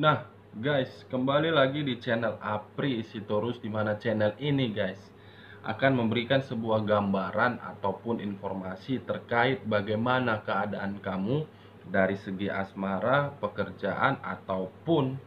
Nah, guys, kembali lagi di channel Apri Sitorus, di mana channel ini, guys, akan memberikan sebuah gambaran ataupun informasi terkait bagaimana keadaan kamu dari segi asmara, pekerjaan, ataupun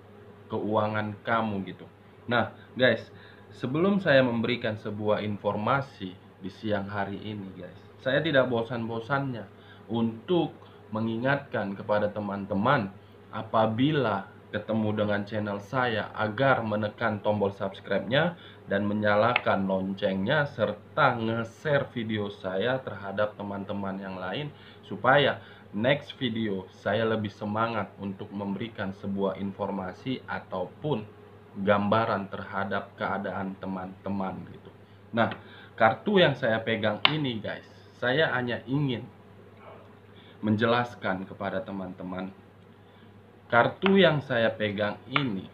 keuangan kamu gitu. Nah, guys, sebelum saya memberikan sebuah informasi di siang hari ini, guys, saya tidak bosan-bosannya untuk mengingatkan kepada teman-teman apabila ketemu dengan channel saya agar menekan tombol subscribe-nya dan menyalakan loncengnya serta nge-share video saya terhadap teman-teman yang lain supaya next video saya lebih semangat untuk memberikan sebuah informasi ataupun gambaran terhadap keadaan teman-teman gitu. Nah, kartu yang saya pegang ini, guys, saya hanya ingin menjelaskan kepada teman-teman, kartu yang saya pegang ini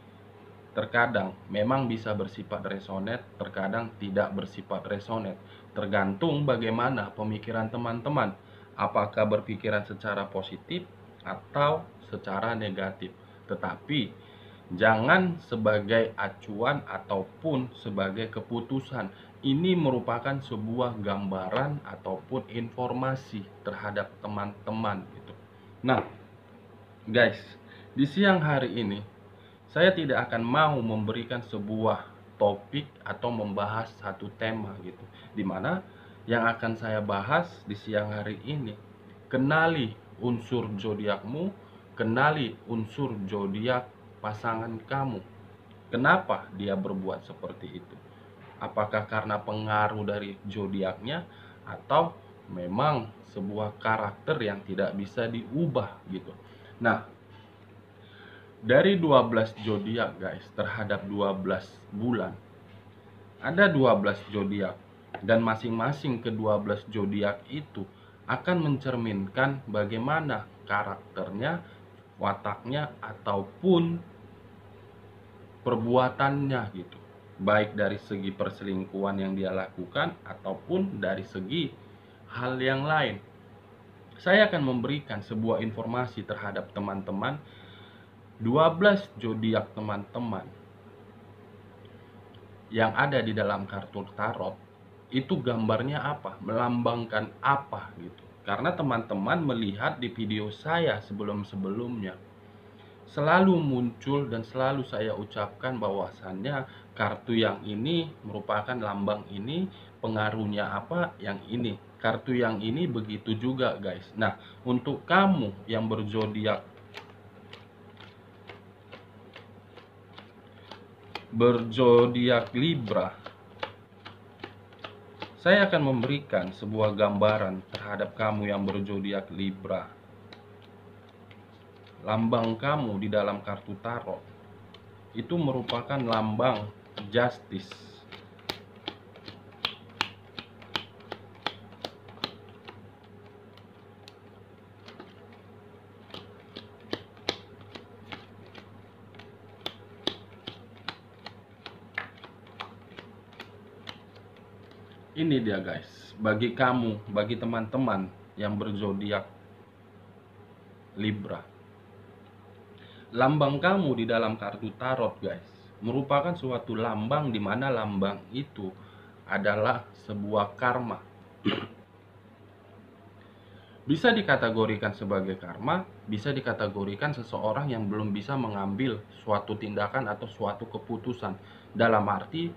terkadang memang bisa bersifat resonate, terkadang tidak bersifat resonate. Tergantung bagaimana pemikiran teman-teman. Apakah berpikiran secara positif atau secara negatif. Tetapi jangan sebagai acuan ataupun sebagai keputusan. Ini merupakan sebuah gambaran ataupun informasi terhadap teman-teman gitu. Nah, guys, di siang hari ini saya tidak akan mau memberikan sebuah topik atau membahas satu tema gitu. Dimana yang akan saya bahas di siang hari ini, kenali unsur zodiakmu, kenali unsur zodiak pasangan kamu. Kenapa dia berbuat seperti itu? Apakah karena pengaruh dari zodiaknya atau memang sebuah karakter yang tidak bisa diubah gitu. Nah, dari 12 zodiak, guys, terhadap 12 bulan, ada 12 zodiak dan masing-masing ke-12 zodiak itu akan mencerminkan bagaimana karakternya, wataknya ataupun perbuatannya gitu. Baik dari segi perselingkuhan yang dia lakukan ataupun dari segi hal yang lain. Saya akan memberikan sebuah informasi terhadap teman-teman 12 zodiak teman-teman yang ada di dalam kartu tarot itu gambarnya apa, melambangkan apa gitu. Karena teman-teman melihat di video saya sebelum-sebelumnya selalu muncul dan selalu saya ucapkan bahwasannya kartu yang ini merupakan lambang ini, pengaruhnya apa yang ini. Kartu yang ini begitu juga, guys. Nah, untuk kamu yang berzodiak Libra, saya akan memberikan sebuah gambaran terhadap kamu yang berzodiak Libra. Lambang kamu di dalam kartu tarot itu merupakan lambang justice. Ini dia, guys, bagi kamu, bagi teman-teman yang berzodiak Libra. Lambang kamu di dalam kartu tarot, guys, merupakan suatu lambang di mana lambang itu adalah sebuah karma. Bisa dikategorikan sebagai karma, bisa dikategorikan seseorang yang belum bisa mengambil suatu tindakan atau suatu keputusan. Dalam arti,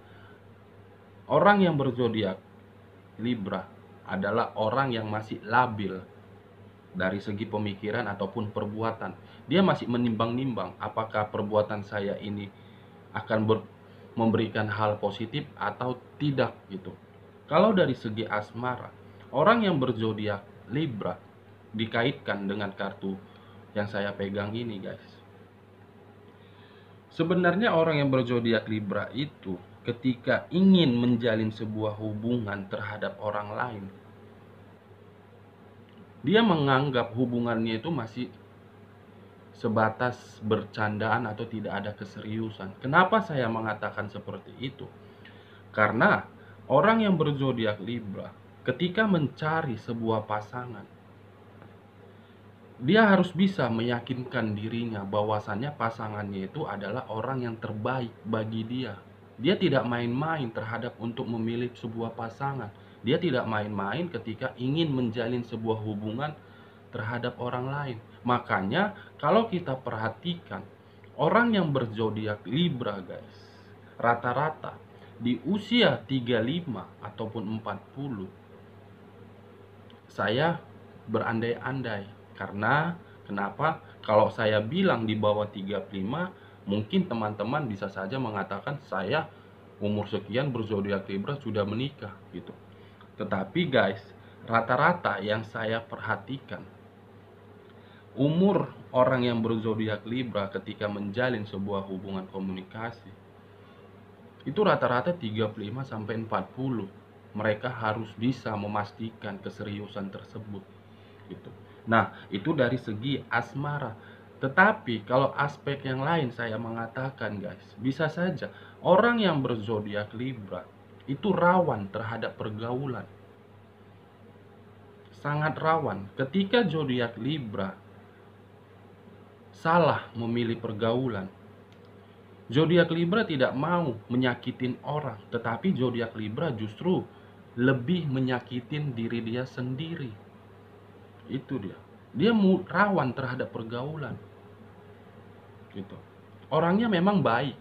orang yang berzodiak Libra adalah orang yang masih labil dari segi pemikiran ataupun perbuatan. Dia masih menimbang-nimbang apakah perbuatan saya ini akan memberikan hal positif atau tidak gitu. Kalau dari segi asmara, orang yang berzodiak Libra dikaitkan dengan kartu yang saya pegang ini, guys. Sebenarnya orang yang berzodiak Libra itu ketika ingin menjalin sebuah hubungan terhadap orang lain, dia menganggap hubungannya itu masih sebatas bercandaan atau tidak ada keseriusan. Kenapa saya mengatakan seperti itu? Karena orang yang berzodiak Libra ketika mencari sebuah pasangan, Dia harus bisa meyakinkan dirinya bahwasannya pasangannya itu adalah orang yang terbaik bagi dia. Dia tidak main-main terhadap untuk memilih sebuah pasangan. Dia tidak main-main ketika ingin menjalin sebuah hubungan terhadap orang lain. Makanya kalau kita perhatikan orang yang berzodiak Libra, guys, rata-rata di usia 35 ataupun 40, saya berandai-andai. Karena kenapa? Kalau saya bilang di bawah 35, mungkin teman-teman bisa saja mengatakan saya umur sekian berzodiak Libra sudah menikah gitu. Tetapi guys, rata-rata yang saya perhatikan, umur orang yang berzodiak Libra ketika menjalin sebuah hubungan komunikasi itu rata-rata 35 sampai 40. Mereka harus bisa memastikan keseriusan tersebut gitu. Nah, itu dari segi asmara. Tetapi kalau aspek yang lain saya mengatakan, guys, bisa saja orang yang berzodiak Libra itu rawan terhadap pergaulan. Sangat rawan ketika zodiak Libra salah memilih pergaulan. Zodiak Libra tidak mau menyakitin orang, tetapi zodiak Libra justru lebih menyakitin diri dia sendiri. Itu dia. Dia rawan terhadap pergaulan. Gitu. Orangnya memang baik,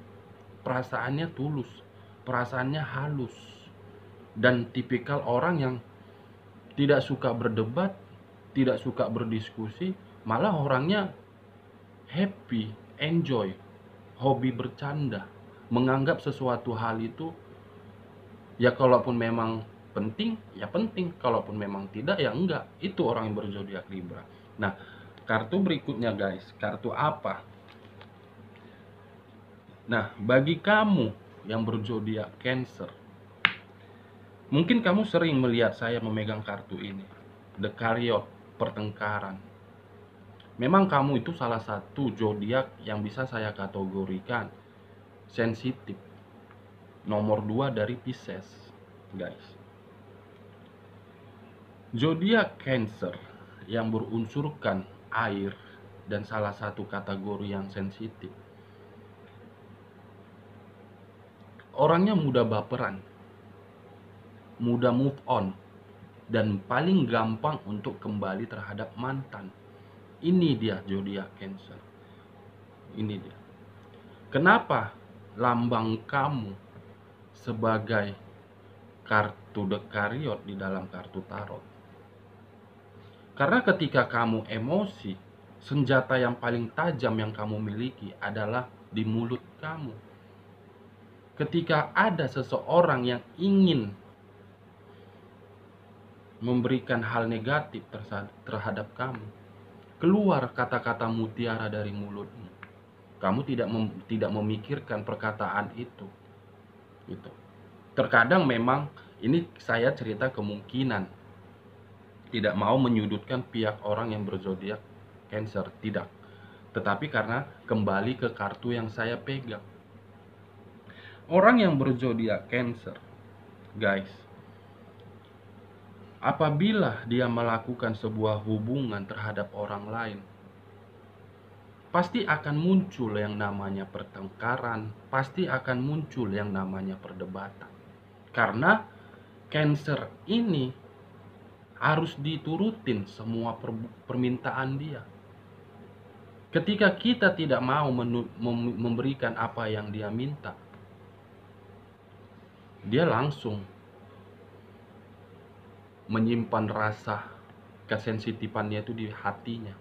perasaannya tulus, perasaannya halus, dan tipikal orang yang tidak suka berdebat, tidak suka berdiskusi, malah orangnya happy, enjoy, hobi bercanda, menganggap sesuatu hal itu ya kalaupun memang penting, ya penting, kalaupun memang tidak, ya enggak. Itu orang yang berzodiak Libra. Nah, kartu berikutnya, guys, kartu apa? Nah, bagi kamu yang berzodiak Cancer, mungkin kamu sering melihat saya memegang kartu ini, The Chariot, pertengkaran. Memang kamu itu salah satu zodiak yang bisa saya kategorikan sensitif. Nomor 2 dari Pisces, guys. Zodiak Cancer yang berunsurkan air dan salah satu kategori yang sensitif. Orangnya mudah baperan, mudah move on, dan paling gampang untuk kembali terhadap mantan. Ini dia zodiak Cancer. Ini dia. Kenapa lambang kamu sebagai kartu The Chariot di dalam kartu tarot? Karena ketika kamu emosi, senjata yang paling tajam yang kamu miliki adalah di mulut kamu. Ketika ada seseorang yang ingin memberikan hal negatif terhadap kamu, keluar kata-kata mutiara dari mulutmu. Kamu tidak memikirkan perkataan itu. Gitu. Terkadang memang ini saya cerita kemungkinan, tidak mau menyudutkan pihak orang yang berzodiak Cancer, tidak. Tetapi karena kembali ke kartu yang saya pegang. Orang yang berzodiak Cancer, guys, apabila dia melakukan sebuah hubungan terhadap orang lain, pasti akan muncul yang namanya pertengkaran, pasti akan muncul yang namanya perdebatan. Karena Cancer ini harus diturutin semua permintaan dia. Ketika kita tidak mau memberikan apa yang dia minta, dia langsung menyimpan rasa kesensitifannya itu di hatinya.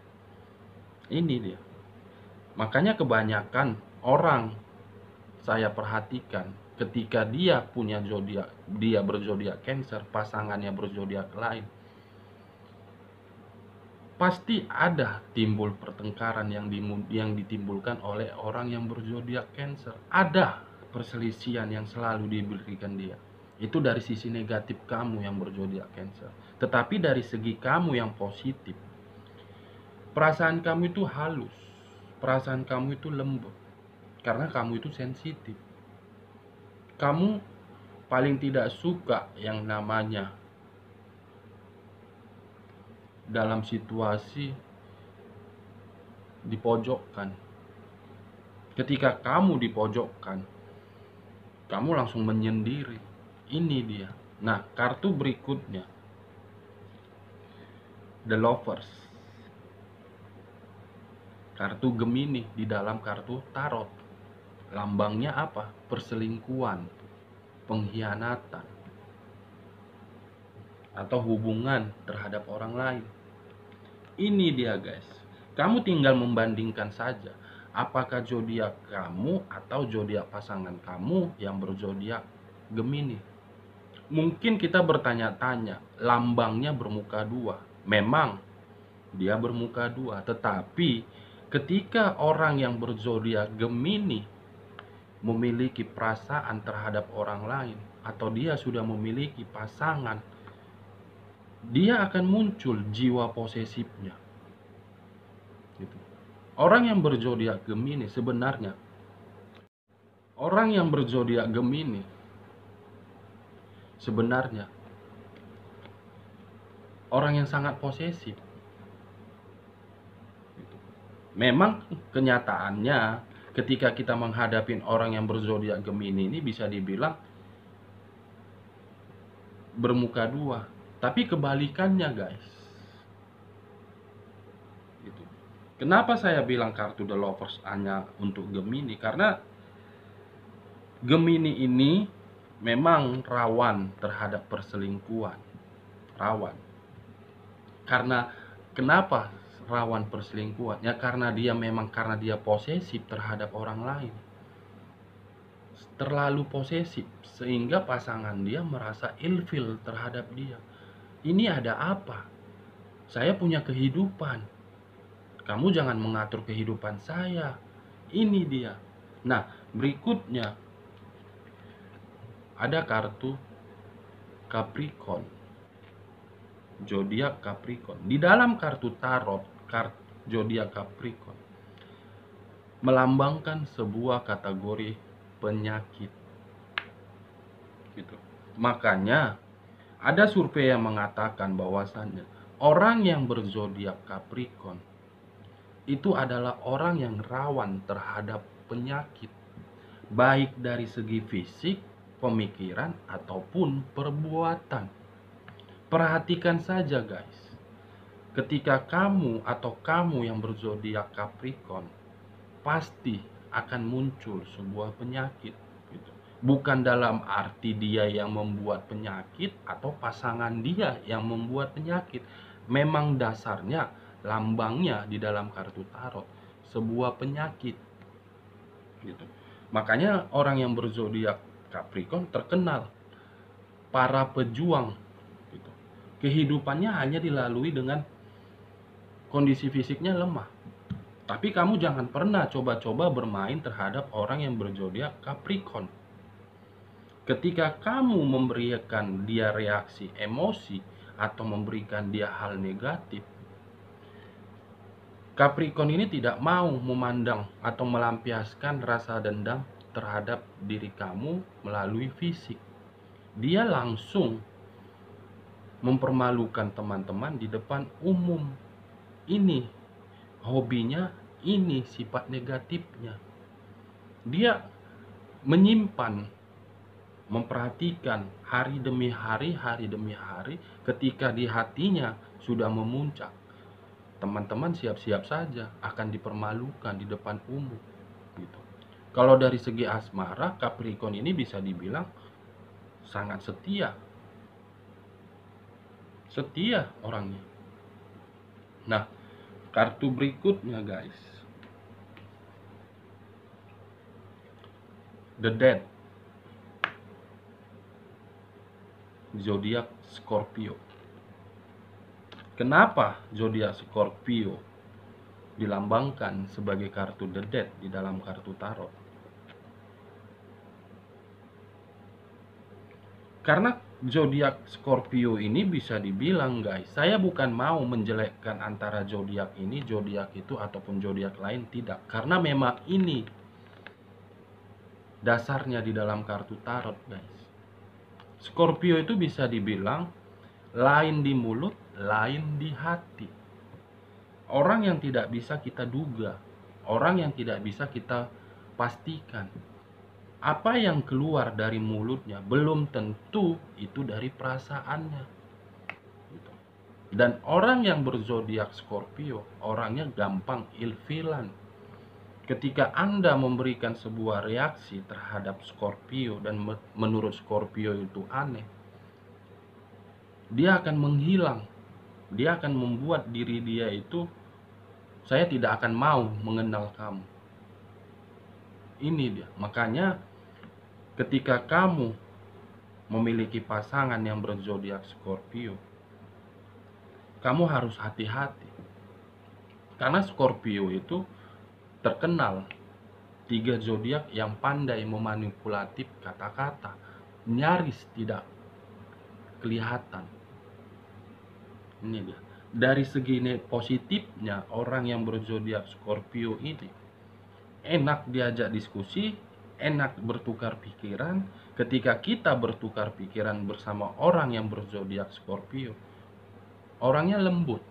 Ini dia. Makanya kebanyakan orang saya perhatikan ketika dia punya zodiak, dia berzodiak Cancer, pasangannya berzodiak lain, pasti ada timbul pertengkaran yang ditimbulkan oleh orang yang berzodiak Cancer. Ada perselisihan yang selalu diberikan dia. Itu dari sisi negatif kamu yang berzodiak Cancer. Tetapi dari segi kamu yang positif, perasaan kamu itu halus, perasaan kamu itu lembut, karena kamu itu sensitif. Kamu paling tidak suka yang namanya dalam situasi dipojokkan. Ketika kamu dipojokkan, kamu langsung menyendiri. Ini dia. Nah, kartu berikutnya, The Lovers. Kartu Gemini di dalam kartu tarot. Lambangnya apa? Perselingkuhan, pengkhianatan, atau hubungan terhadap orang lain. Ini dia guys. Kamu tinggal membandingkan saja. Apakah zodiak kamu atau zodiak pasangan kamu yang berzodiak Gemini. Mungkin kita bertanya-tanya, lambangnya bermuka dua. Memang dia bermuka dua, tetapi ketika orang yang berzodiak Gemini memiliki perasaan terhadap orang lain, atau dia sudah memiliki pasangan, dia akan muncul jiwa posesifnya. Gitu. Orang yang berzodiak Gemini sebenarnya, orang yang sangat posesif. Memang kenyataannya ketika kita menghadapi orang yang berzodiak Gemini ini bisa dibilang bermuka dua, tapi kebalikannya guys. Gitu. Kenapa saya bilang kartu The Lovers hanya untuk Gemini? Karena Gemini ini memang rawan terhadap perselingkuhan. Rawan. Karena kenapa rawan perselingkuhan? Ya karena dia posesif terhadap orang lain. Terlalu posesif sehingga pasangan dia merasa ilfil terhadap dia. Ini ada apa? Saya punya kehidupan. Kamu jangan mengatur kehidupan saya. Ini dia. Nah, berikutnya ada kartu Capricorn. Zodiak Capricorn. Di dalam kartu tarot, zodiak Capricorn melambangkan sebuah kategori penyakit. Gitu. Makanya ada survei yang mengatakan bahwasannya orang yang berzodiak Capricorn itu adalah orang yang rawan terhadap penyakit, baik dari segi fisik, pemikiran, ataupun perbuatan. Perhatikan saja guys, ketika kamu yang berzodiak Capricorn pasti akan muncul sebuah penyakit gitu. Bukan dalam arti dia yang membuat penyakit atau pasangan dia yang membuat penyakit. Memang dasarnya lambangnya di dalam kartu tarot sebuah penyakit gitu. Makanya orang yang berzodiak Capricorn terkenal para pejuang gitu. Kehidupannya hanya dilalui dengan kondisi fisiknya lemah. Tapi kamu jangan pernah coba-coba bermain terhadap orang yang berzodiak Capricorn. Ketika kamu memberikan dia reaksi emosi atau memberikan dia hal negatif, Capricorn ini tidak mau memandang atau melampiaskan rasa dendam terhadap diri kamu melalui fisik. Dia langsung mempermalukan teman-teman di depan umum. Ini hobinya, ini sifat negatifnya. Dia menyimpan, memperhatikan hari demi hari ketika di hatinya sudah memuncak. Teman-teman siap-siap saja akan dipermalukan di depan umum gitu. Kalau dari segi asmara, Capricorn ini bisa dibilang sangat setia orangnya. Nah, kartu berikutnya guys, The Death, zodiak Scorpio. Kenapa zodiak Scorpio dilambangkan sebagai kartu The Death di dalam kartu tarot? Karena zodiak Scorpio ini bisa dibilang guys, saya bukan mau menjelekkan antara zodiak ini, zodiak itu, ataupun zodiak lain, tidak. Karena memang ini dasarnya di dalam kartu tarot guys. Scorpio itu bisa dibilang lain di mulut, lain di hati. orang yang tidak bisa kita duga, orang yang tidak bisa kita pastikan. Apa yang keluar dari mulutnya belum tentu itu dari perasaannya. Gitu. Dan orang yang berzodiak Scorpio, orangnya gampang ilfilan. Ketika Anda memberikan sebuah reaksi terhadap Scorpio dan menurut Scorpio itu aneh, dia akan menghilang. Dia akan membuat diri dia itu, saya tidak akan mau mengenal kamu. Ini dia. Makanya ketika kamu memiliki pasangan yang berzodiak Scorpio, kamu harus hati-hati. Karena Scorpio itu terkenal 3 zodiak yang pandai memanipulatif kata-kata, nyaris tidak kelihatan. Ini dia. Dari segi positifnya, orang yang berzodiak Scorpio ini enak diajak diskusi, enak bertukar pikiran. Ketika kita bertukar pikiran bersama orang yang berzodiak Scorpio, orangnya lembut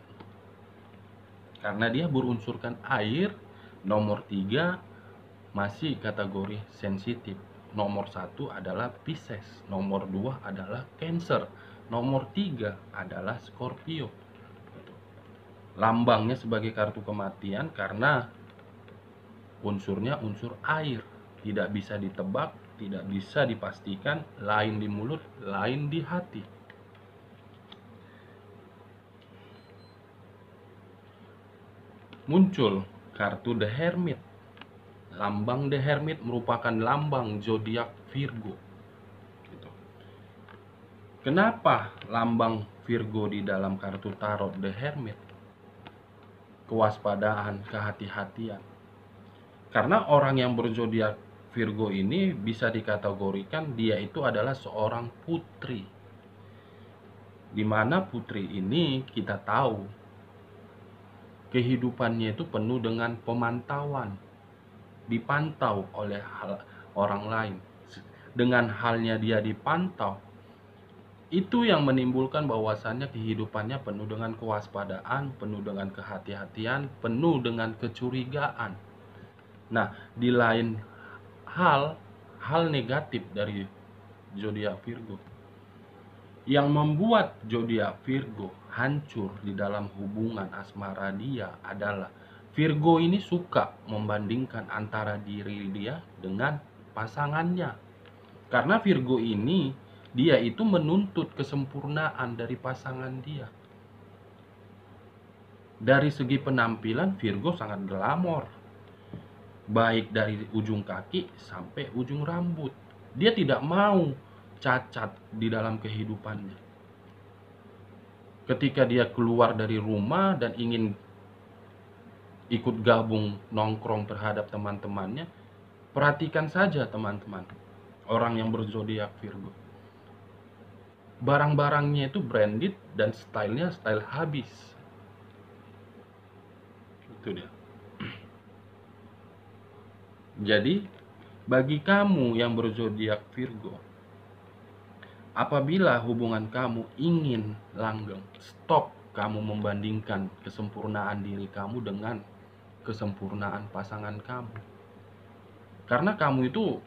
karena dia berunsurkan air. Nomor 3 masih kategori sensitif. Nomor 1 adalah Pisces, nomor 2 adalah Cancer, nomor 3 adalah Scorpio. Lambangnya sebagai kartu kematian karena unsurnya unsur air, tidak bisa ditebak, tidak bisa dipastikan, lain di mulut, lain di hati. Muncul kartu The Hermit. Lambang The Hermit merupakan lambang zodiak Virgo. Gitu. Kenapa lambang Virgo di dalam kartu tarot The Hermit? Kewaspadaan, kehati-hatian. Karena orang yang berzodiak Virgo ini bisa dikategorikan dia itu adalah seorang putri. Di mana putri ini kita tahu kehidupannya itu penuh dengan pemantauan, dipantau oleh orang lain. Dengan halnya dia dipantau, itu yang menimbulkan bahwasannya kehidupannya penuh dengan kewaspadaan, penuh dengan kehati-hatian, penuh dengan kecurigaan. Nah, di lain hal negatif dari zodiak Virgo yang membuat zodiak Virgo hancur di dalam hubungan asmara dia adalah Virgo ini suka membandingkan antara diri dia dengan pasangannya. Karena Virgo ini dia itu menuntut kesempurnaan dari pasangan dia. Dari segi penampilan Virgo sangat glamor, baik dari ujung kaki sampai ujung rambut. Dia tidak mau cacat di dalam kehidupannya. Ketika dia keluar dari rumah dan ingin ikut gabung nongkrong terhadap teman-temannya, perhatikan saja teman-teman, orang yang berzodiak Virgo. Barang-barangnya itu branded dan stylenya style habis. Itu dia. Jadi, bagi kamu yang berzodiak Virgo, apabila hubungan kamu ingin langgeng, stop kamu membandingkan kesempurnaan diri kamu dengan kesempurnaan pasangan kamu. Karena kamu itu,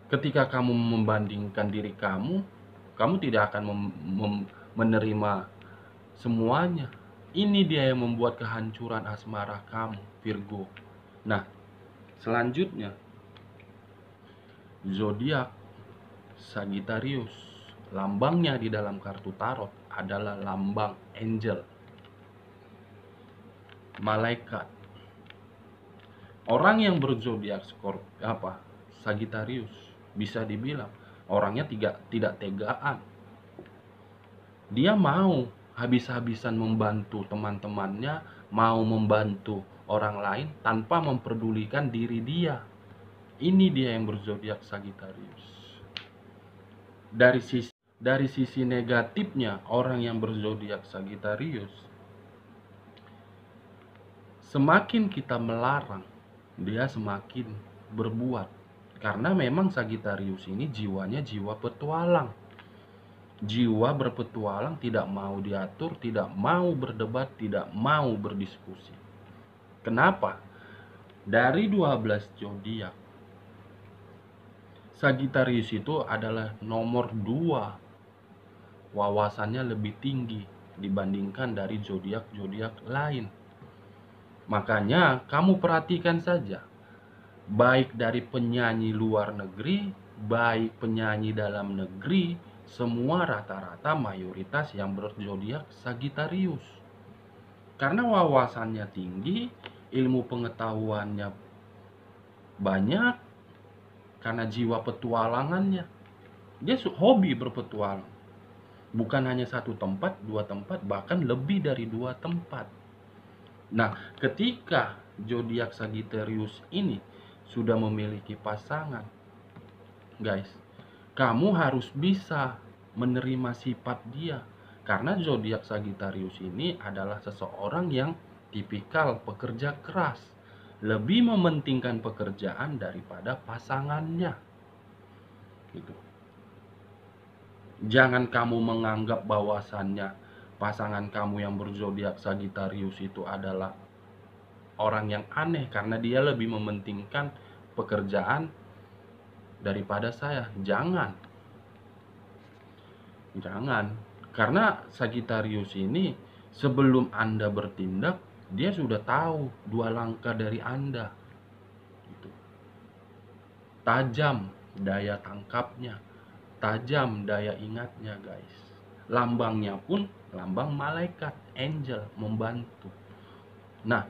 ketika kamu membandingkan diri kamu tidak akan menerima semuanya. Ini dia yang membuat kehancuran asmara kamu, Virgo. Nah, selanjutnya zodiak Sagittarius. Lambangnya di dalam kartu tarot adalah lambang angel, malaikat. Orang yang berzodiak Sagittarius bisa dibilang orangnya tidak tegaan. Dia mau habis-habisan membantu teman-temannya, mau membantu orang lain tanpa memperdulikan diri dia. Ini dia yang berzodiak Sagittarius. Dari sisi negatifnya orang yang berzodiak Sagittarius, semakin kita melarang, dia semakin berbuat. Karena memang Sagittarius ini jiwanya jiwa petualang. Jiwa berpetualang, tidak mau diatur, tidak mau berdebat, tidak mau berdiskusi. Kenapa? Dari 12 zodiak, Sagittarius itu adalah nomor 2, wawasannya lebih tinggi dibandingkan dari zodiak-zodiak lain. Makanya kamu perhatikan saja, baik dari penyanyi luar negeri, baik penyanyi dalam negeri, semua rata-rata mayoritas yang berzodiak Sagittarius. Karena wawasannya tinggi, ilmu pengetahuannya banyak, karena jiwa petualangannya. Dia hobi berpetualang. Bukan hanya satu tempat, dua tempat, bahkan lebih dari 2 tempat. Nah, ketika zodiak Sagittarius ini sudah memiliki pasangan, guys, kamu harus bisa menerima sifat dia. Karena zodiak Sagittarius ini adalah seseorang yang tipikal pekerja keras, lebih mementingkan pekerjaan daripada pasangannya. Gitu. Jangan kamu menganggap bahwasannya pasangan kamu yang berzodiak Sagittarius itu adalah orang yang aneh karena dia lebih mementingkan pekerjaan daripada saya. Jangan. Karena Sagittarius ini sebelum Anda bertindak, dia sudah tahu 2 langkah dari Anda. Gitu. Tajam daya tangkapnya, tajam daya ingatnya, guys. Lambangnya pun lambang malaikat, angel, membantu. Nah,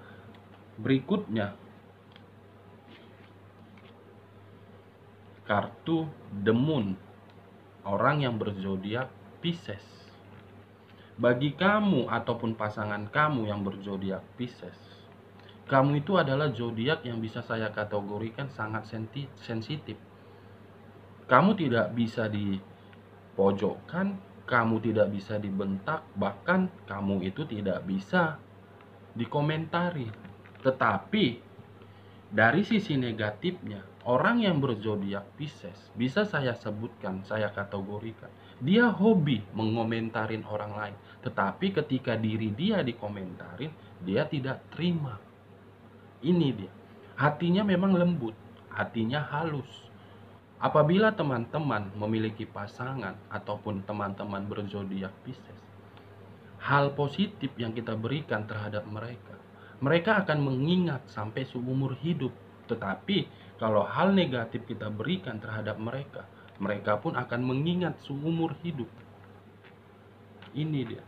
berikutnya kartu The Moon, orang yang berzodiak Pisces. Bagi kamu ataupun pasangan kamu yang berzodiak Pisces, kamu itu adalah zodiak yang bisa saya kategorikan sangat sensitif. Kamu tidak bisa dipojokkan, kamu tidak bisa dibentak, bahkan kamu itu tidak bisa dikomentari. Tetapi dari sisi negatifnya, orang yang berzodiak Pisces bisa saya sebutkan, saya kategorikan, dia hobi mengomentarin orang lain, tetapi ketika diri dia dikomentarin, dia tidak terima. Ini dia, hatinya memang lembut, hatinya halus. Apabila teman-teman memiliki pasangan ataupun teman-teman berzodiak Pisces, hal positif yang kita berikan terhadap mereka, mereka akan mengingat sampai seumur hidup. Tetapi kalau hal negatif kita berikan terhadap mereka, mereka pun akan mengingat seumur hidup. Ini dia.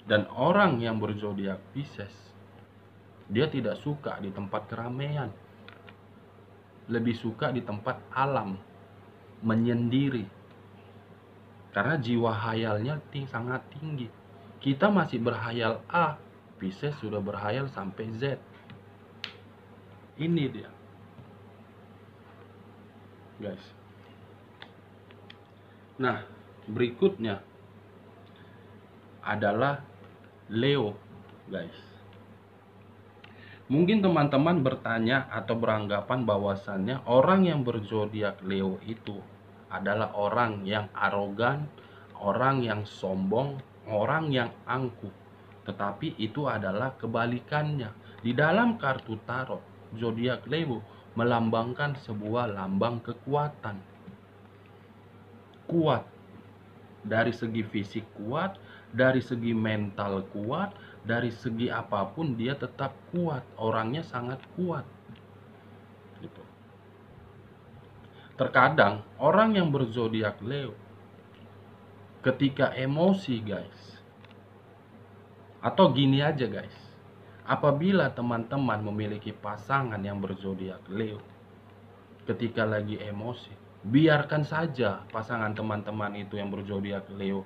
Dan orang yang berzodiak Pisces, dia tidak suka di tempat keramaian, lebih suka di tempat alam, menyendiri. Karena jiwa hayalnya sangat tinggi. Kita masih berhayal A, Pisces sudah berhayal sampai Z. Ini dia, guys. Nah, berikutnya adalah Leo, guys. Mungkin teman-teman bertanya atau beranggapan bahwasannya orang yang berzodiak Leo itu adalah orang yang arogan, orang yang sombong, orang yang angkuh. Tetapi itu adalah kebalikannya. Di dalam kartu tarot, zodiak Leo melambangkan sebuah lambang kekuatan. Kuat dari segi fisik, kuat dari segi mental, kuat dari segi apapun dia tetap kuat, orangnya sangat kuat gitu. Terkadang orang yang berzodiak Leo ketika emosi, guys, atau gini aja, guys, apabila teman-teman memiliki pasangan yang berzodiak Leo, ketika lagi emosi, biarkan saja pasangan teman-teman itu yang berzodiak Leo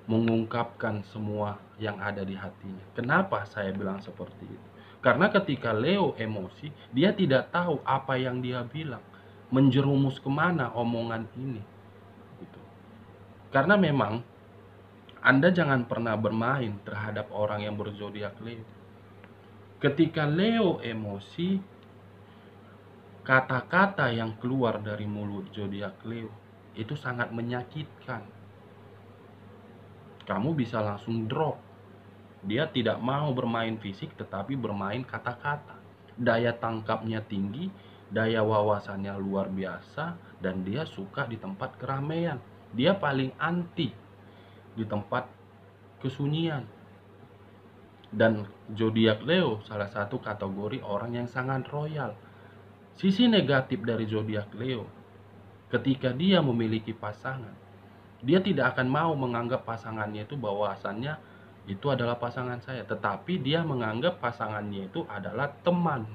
mengungkapkan semua yang ada di hatinya. Kenapa saya bilang seperti itu? Karena ketika Leo emosi, dia tidak tahu apa yang dia bilang, menjerumus kemana omongan ini. Gitu. Karena memang Anda jangan pernah bermain terhadap orang yang berzodiak Leo. Ketika Leo emosi, kata-kata yang keluar dari mulut zodiak Leo itu sangat menyakitkan. Kamu bisa langsung drop. Dia tidak mau bermain fisik tetapi bermain kata-kata. Daya tangkapnya tinggi, daya wawasannya luar biasa, dan dia suka di tempat keramaian. Dia paling anti di tempat kesunyian. Dan zodiak Leo salah satu kategori orang yang sangat royal. Sisi negatif dari zodiak Leo, ketika dia memiliki pasangan, dia tidak akan mau menganggap pasangannya itu bahwasannya itu adalah pasangan saya, tetapi dia menganggap pasangannya itu adalah teman.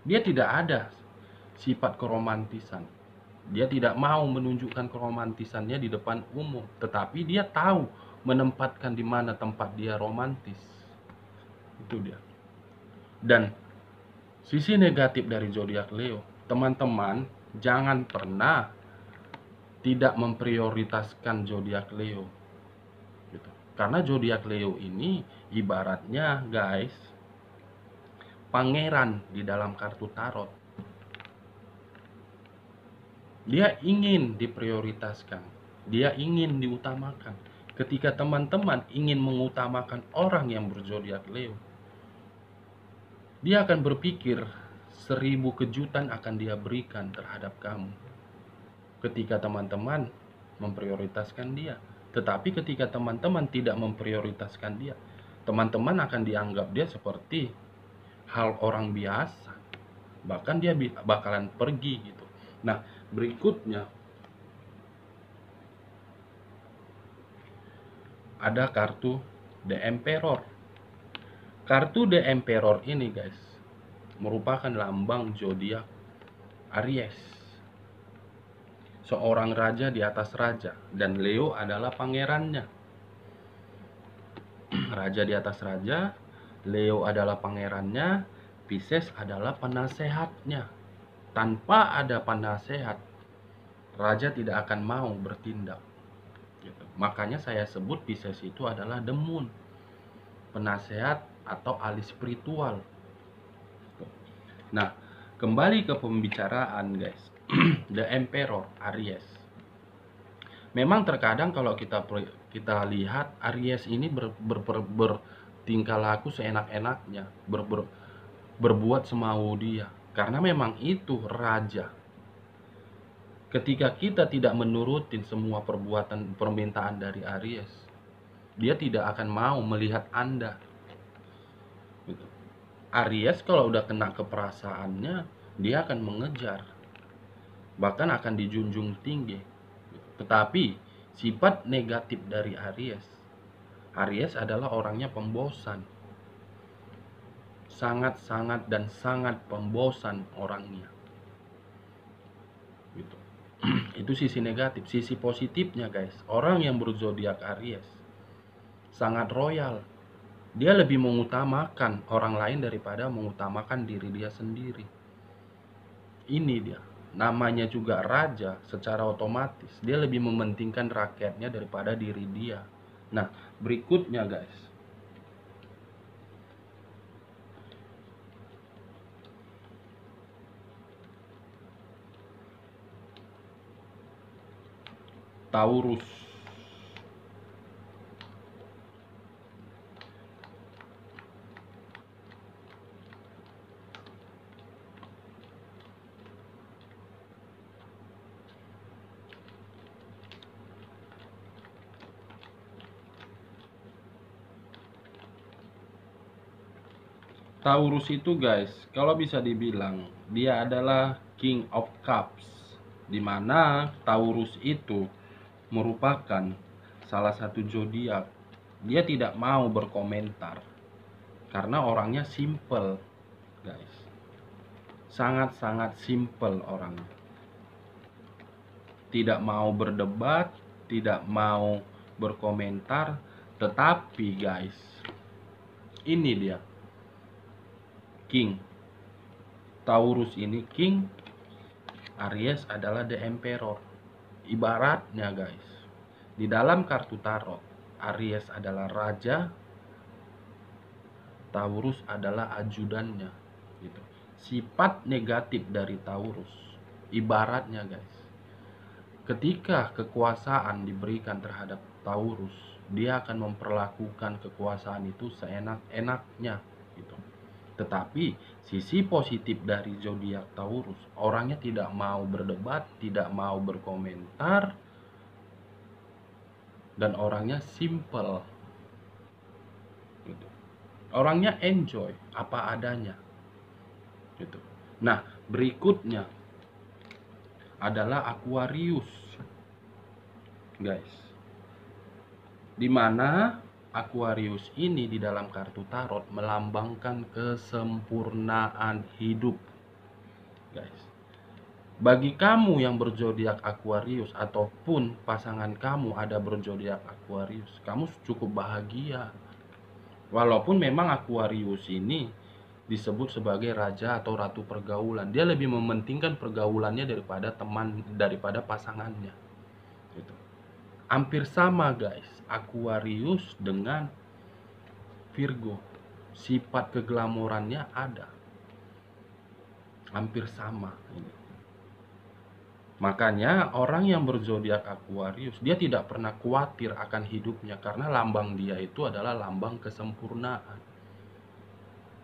Dia tidak ada sifat keromantisan. Dia tidak mau menunjukkan keromantisannya di depan umum, tetapi dia tahu menempatkan di mana tempat dia romantis. Itu dia. Dan sisi negatif dari zodiak Leo, teman-teman jangan pernah tidak memprioritaskan zodiak Leo. Gitu. Karena zodiak Leo ini ibaratnya guys, pangeran di dalam kartu tarot. Dia ingin diprioritaskan, dia ingin diutamakan. Ketika teman-teman ingin mengutamakan orang yang berzodiak Leo, dia akan berpikir 1000 kejutan akan dia berikan terhadap kamu. Ketika teman-teman memprioritaskan dia. Tetapi ketika teman-teman tidak memprioritaskan dia, teman-teman akan dianggap dia seperti hal orang biasa. Bahkan dia bakalan pergi gitu. Nah, berikutnya ada kartu The Emperor. Kartu The Emperor ini guys merupakan lambang zodiak Aries. Seorang raja di atas raja, dan Leo adalah pangerannya. Raja di atas raja, Leo adalah pangerannya, Pisces adalah penasehatnya. Tanpa ada penasehat, raja tidak akan mau bertindak. Gitu. Makanya saya sebut Pisces itu adalah the moon, penasehat atau ahli spiritual. Nah, kembali ke pembicaraan guys. The Emperor Aries. Memang terkadang kalau kita lihat Aries ini bertingkah laku seenak-enaknya, berbuat semau dia, karena memang itu raja. Ketika kita tidak menurutin semua permintaan dari Aries, dia tidak akan mau melihat Anda. Gitu. Aries kalau udah kena keperasaannya, dia akan mengejar, bahkan akan dijunjung tinggi. Tetapi sifat negatif dari Aries adalah orangnya pembosan. Sangat-sangat dan sangat pembosan orangnya. Gitu. Itu sisi negatif. Sisi positifnya guys, orang yang berzodiak Aries sangat royal. Dia lebih mengutamakan orang lain daripada mengutamakan diri dia sendiri. Ini dia. Namanya juga raja, secara otomatis dia lebih mementingkan rakyatnya daripada diri dia. Nah, berikutnya guys, Taurus. Taurus itu guys, kalau bisa dibilang dia adalah King of Cups, dimana Taurus itu merupakan salah satu zodiak. Dia tidak mau berkomentar karena orangnya simple guys, sangat-sangat simple orangnya. Tidak mau berdebat, tidak mau berkomentar, tetapi guys, ini dia King. Taurus ini King, Aries adalah The Emperor. Ibaratnya guys, di dalam kartu tarot, Aries adalah raja, Taurus adalah ajudannya. Gitu. Sifat negatif dari Taurus, ibaratnya guys, ketika kekuasaan diberikan terhadap Taurus, dia akan memperlakukan kekuasaan itu seenak-enaknya gitu. Tetapi sisi positif dari zodiak Taurus, orangnya tidak mau berdebat, tidak mau berkomentar, dan orangnya simple gitu. Orangnya enjoy apa adanya gitu. Nah, berikutnya adalah Aquarius, guys. Dimana Aquarius ini di dalam kartu tarot melambangkan kesempurnaan hidup, guys. Bagi kamu yang berzodiak Aquarius ataupun pasangan kamu ada berzodiak Aquarius, kamu cukup bahagia. Walaupun memang Aquarius ini disebut sebagai raja atau ratu pergaulan, dia lebih mementingkan pergaulannya daripada pasangannya gitu. Hampir sama, guys, Aquarius dengan Virgo, sifat keglamorannya ada, hampir sama ini. Makanya orang yang berzodiak Aquarius, dia tidak pernah khawatir akan hidupnya karena lambang dia itu adalah lambang kesempurnaan.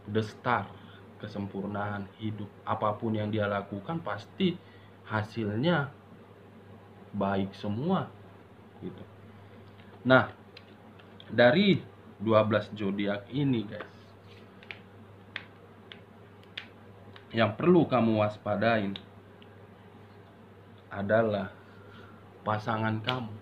The Star, kesempurnaan hidup. Apapun yang dia lakukan pasti hasilnya baik semua gitu. Nah, dari 12 zodiak ini, guys, yang perlu kamu waspadain adalah pasangan kamu.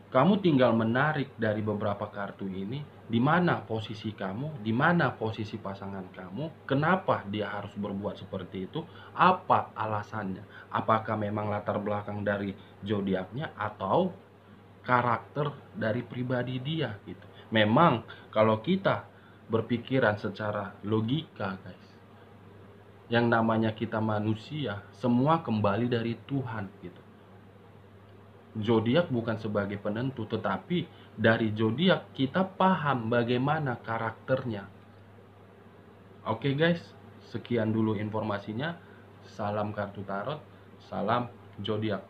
Kamu tinggal menarik dari beberapa kartu ini, di mana posisi kamu, di mana posisi pasangan kamu, kenapa dia harus berbuat seperti itu, apa alasannya, apakah memang latar belakang dari zodiaknya atau karakter dari pribadi dia gitu. Memang kalau kita berpikiran secara logika, guys, yang namanya kita manusia, semua kembali dari Tuhan gitu. Zodiak bukan sebagai penentu, tetapi dari zodiak kita paham bagaimana karakternya. Oke, guys, sekian dulu informasinya. Salam kartu tarot, salam zodiak.